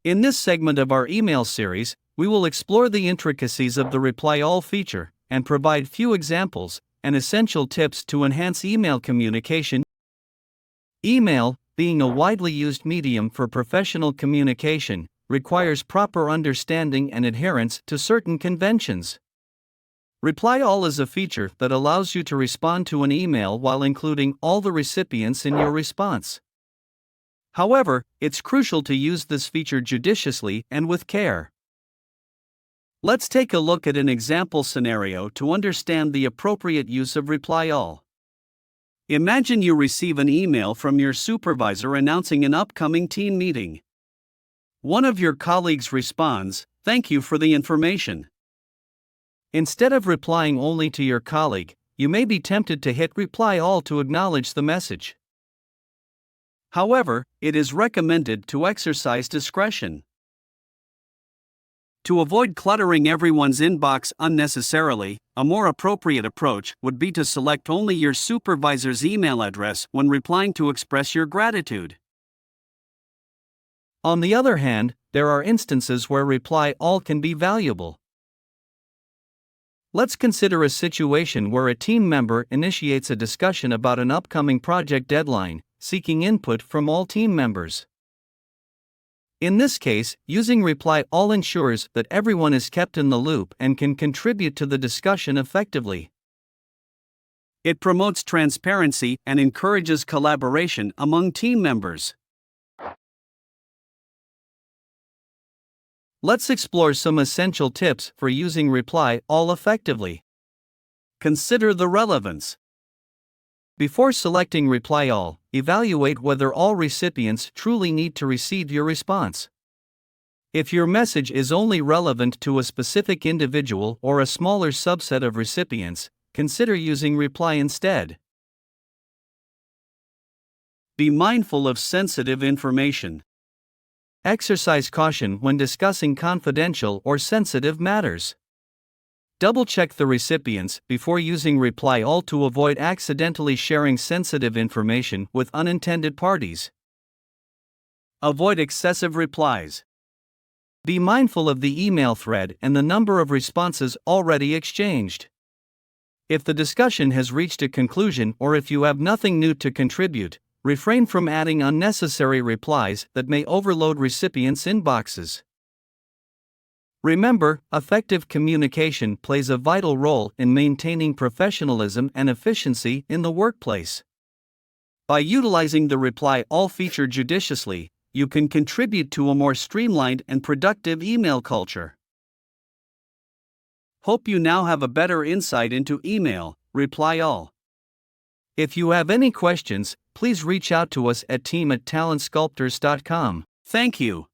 In this segment of our email series, we will explore the intricacies of the Reply All feature and provide few examples and essential tips to enhance email communication. Email, being a widely used medium for professional communication, requires proper understanding and adherence to certain conventions. Reply All is a feature that allows you to respond to an email while including all the recipients in your response. However, it's crucial to use this feature judiciously and with care. Let's take a look at an example scenario to understand the appropriate use of Reply All. Imagine you receive an email from your supervisor announcing an upcoming team meeting. One of your colleagues responds, "Thank you for the information." Instead of replying only to your colleague, you may be tempted to hit Reply All to acknowledge the message. However, it is recommended to exercise discretion. To avoid cluttering everyone's inbox unnecessarily, a more appropriate approach would be to select only your supervisor's email address when replying to express your gratitude. On the other hand, there are instances where Reply All can be valuable. Let's consider a situation where a team member initiates a discussion about an upcoming project deadline, seeking input from all team members. In this case, using Reply All ensures that everyone is kept in the loop and can contribute to the discussion effectively. It promotes transparency and encourages collaboration among team members. Let's explore some essential tips for using Reply All effectively. Consider the relevance. Before selecting Reply All, evaluate whether all recipients truly need to receive your response. If your message is only relevant to a specific individual or a smaller subset of recipients, consider using Reply instead. Be mindful of sensitive information. Exercise caution when discussing confidential or sensitive matters. Double-check the recipients before using Reply All to avoid accidentally sharing sensitive information with unintended parties. Avoid excessive replies. Be mindful of the email thread and the number of responses already exchanged. If the discussion has reached a conclusion or if you have nothing new to contribute, refrain from adding unnecessary replies that may overload recipients' inboxes. Remember, effective communication plays a vital role in maintaining professionalism and efficiency in the workplace. By utilizing the Reply All feature judiciously, you can contribute to a more streamlined and productive email culture. Hope you now have a better insight into email, Reply All. If you have any questions, please reach out to us at team@talentsculptors.com. Thank you.